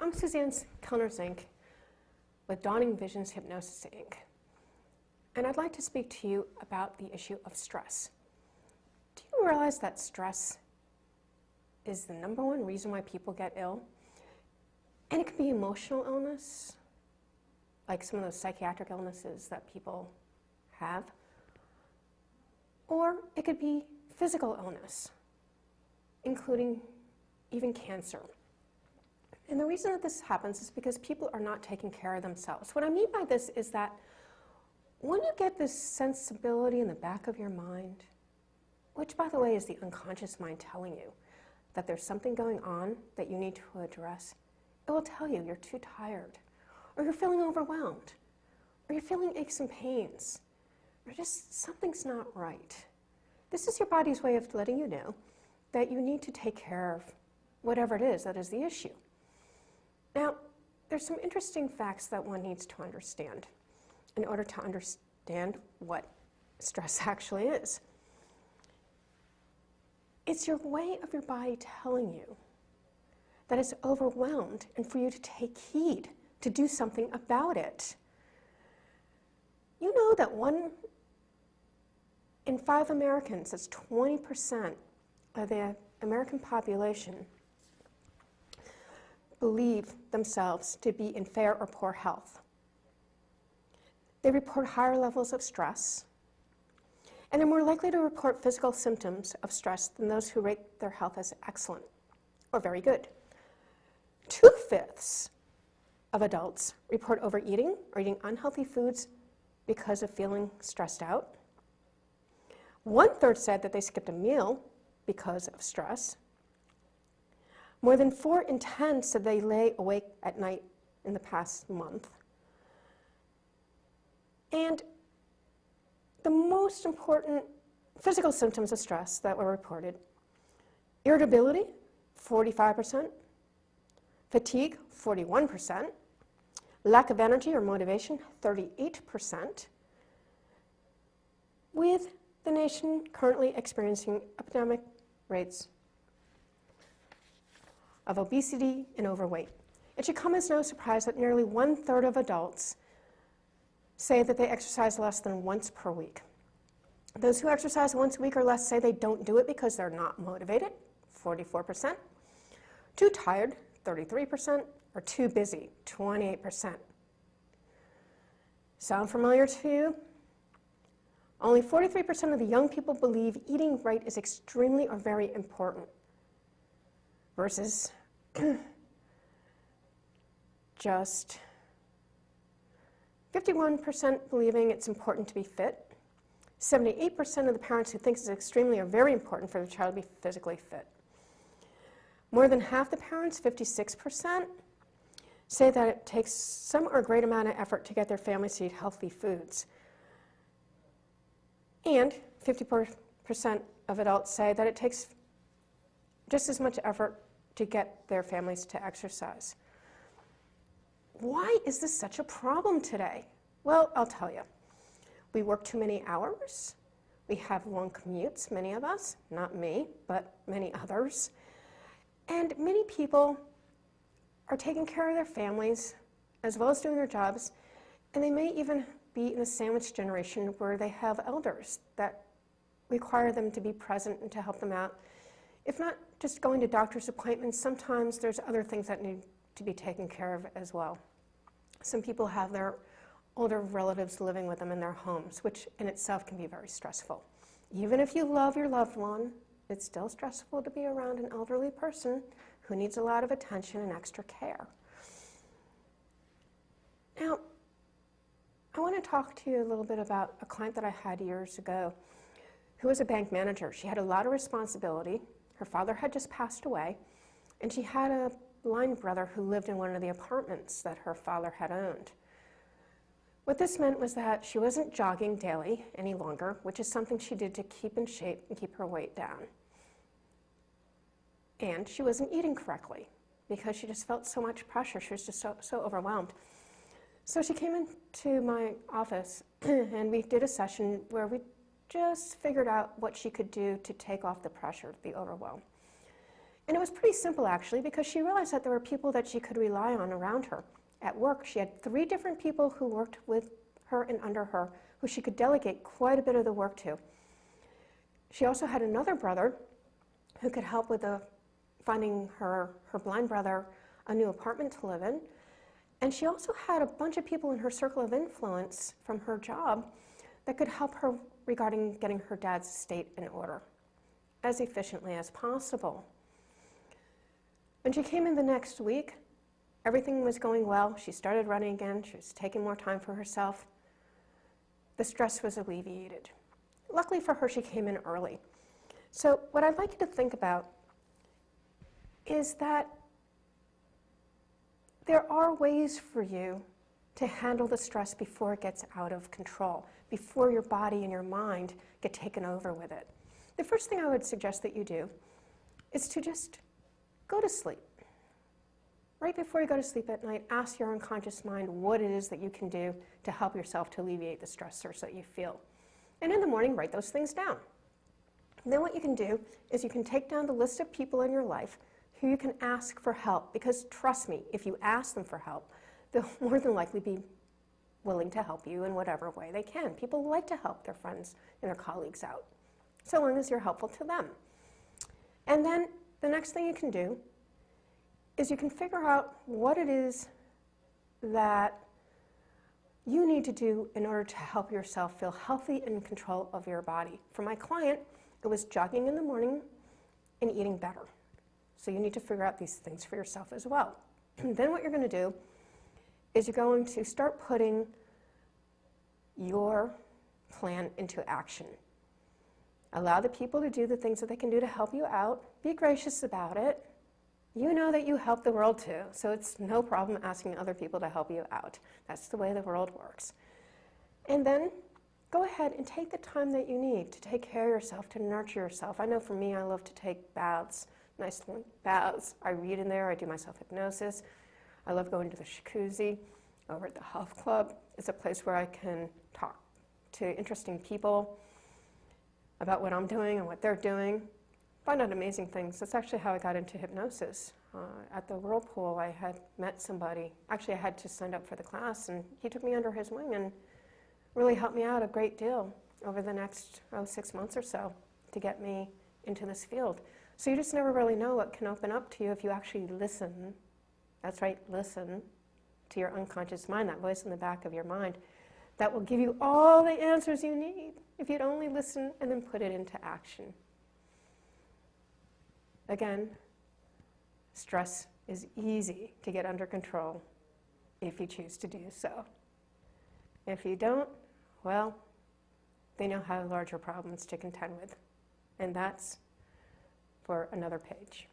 I'm Suzanne Kellner-Zinck with Dawning Visions Hypnosis Inc. And I'd like to speak to you about the issue of stress. Do you realize that stress is the #1 reason why people get ill? And it can be emotional illness, like some of those psychiatric illnesses that people have, or it could be physical illness, including even cancer. And the reason that this happens is because people are not taking care of themselves. What I mean by this is that when you get this sensibility in the back of your mind, which by the way is the unconscious mind telling you that there's something going on that you need to address, it will tell you you're too tired, or you're feeling overwhelmed, or you're feeling aches and pains, or just something's not right. This is your body's way of letting you know that you need to take care of whatever it is that is the issue. Now, there's some interesting facts that one needs to understand in order to understand what stress actually is. It's your way of your body telling you that it's overwhelmed and for you to take heed, to do something about it. You know that 1 in 5 Americans, that's 20% of the American population, believe themselves to be in fair or poor health. They report higher levels of stress, and they're more likely to report physical symptoms of stress than those who rate their health as excellent or very good. 2/5 of adults report overeating or eating unhealthy foods because of feeling stressed out. 1/3 said that they skipped a meal because of stress. More than 4 in 10 said they lay awake at night in the past month. And the most important physical symptoms of stress that were reported: irritability, 45%, fatigue, 41%, lack of energy or motivation, 38%, with the nation currently experiencing epidemic rates of obesity and overweight. It should come as no surprise that nearly 1/3 of adults say that they exercise less than once per week. Those who exercise once a week or less say they don't do it because they're not motivated, 44%, too tired, 33%, or too busy, 28%. Sound familiar to you? Only 43% of the young people believe eating right is extremely or very important, versus just 51% believing it's important to be fit, 78% of the parents who think it's extremely or very important for their child to be physically fit. More than half the parents, 56%, say that it takes some or great amount of effort to get their families to eat healthy foods. And 54% of adults say that it takes just as much effort to get their families to exercise. Why is this such a problem today? Well, I'll tell you. We work too many hours. We have long commutes, many of us, not me, but many others. And many people are taking care of their families as well as doing their jobs, and they may even be in the sandwich generation where they have elders that require them to be present and to help them out. If not just going to doctor's appointments, sometimes there's other things that need to be taken care of as well. Some people have their older relatives living with them in their homes, which in itself can be very stressful. Even if you love your loved one, it's still stressful to be around an elderly person who needs a lot of attention and extra care. Now, I want to talk to you a little bit about a client that I had years ago who was a bank manager. She had a lot of responsibility. Her father had just passed away, and she had a blind brother who lived in one of the apartments that her father had owned. What this meant was that she wasn't jogging daily any longer, which is something she did to keep in shape and keep her weight down. And she wasn't eating correctly because she just felt so much pressure. She was just so overwhelmed. So she came into my office and we did a session where we just figured out what she could do to take off the pressure, the overwhelm. And it was pretty simple, actually, because she realized that there were people that she could rely on around her. At work, she had 3 different people who worked with her and under her, who she could delegate quite a bit of the work to. She also had another brother who could help with finding her blind brother a new apartment to live in. And she also had a bunch of people in her circle of influence from her job that could help her regarding getting her dad's estate in order as efficiently as possible. When she came in the next week, everything was going well. She started running again. She was taking more time for herself. The stress was alleviated. Luckily for her, she came in early. So what I'd like you to think about is that there are ways for you to handle the stress before it gets out of control, before your body and your mind get taken over with it. The first thing I would suggest that you do is to just go to sleep. Right before you go to sleep at night, ask your unconscious mind what it is that you can do to help yourself to alleviate the stressors that you feel. And in the morning, write those things down. And then what you can do is you can take down the list of people in your life who you can ask for help, because trust me, if you ask them for help, they'll more than likely be willing to help you in whatever way they can. People like to help their friends and their colleagues out, so long as you're helpful to them. And then the next thing you can do is you can figure out what it is that you need to do in order to help yourself feel healthy and in control of your body. For my client, it was jogging in the morning and eating better. So you need to figure out these things for yourself as well. And then what you're going to do is you're going to start putting your plan into action. Allow the people to do the things that they can do to help you out. Be gracious about it. You know that you help the world too, so it's no problem asking other people to help you out. That's the way the world works. And then go ahead and take the time that you need to take care of yourself, to nurture yourself. I know for me, I love to take baths, nice long baths. I read in there, I do my self-hypnosis. I love going to the jacuzzi over at the health club. It's a place where I can talk to interesting people about what I'm doing and what they're doing. Find out amazing things. That's actually how I got into hypnosis. At the whirlpool, I had met somebody. Actually, I had to sign up for the class, and he took me under his wing and really helped me out a great deal over the next 6 months or so to get me into this field. So you just never really know what can open up to you if you actually listen. That's right, listen to your unconscious mind, that voice in the back of your mind. That will give you all the answers you need if you'd only listen and then put it into action. Again, stress is easy to get under control if you choose to do so. If you don't, well, then you'll have larger problems to contend with. And that's for another page.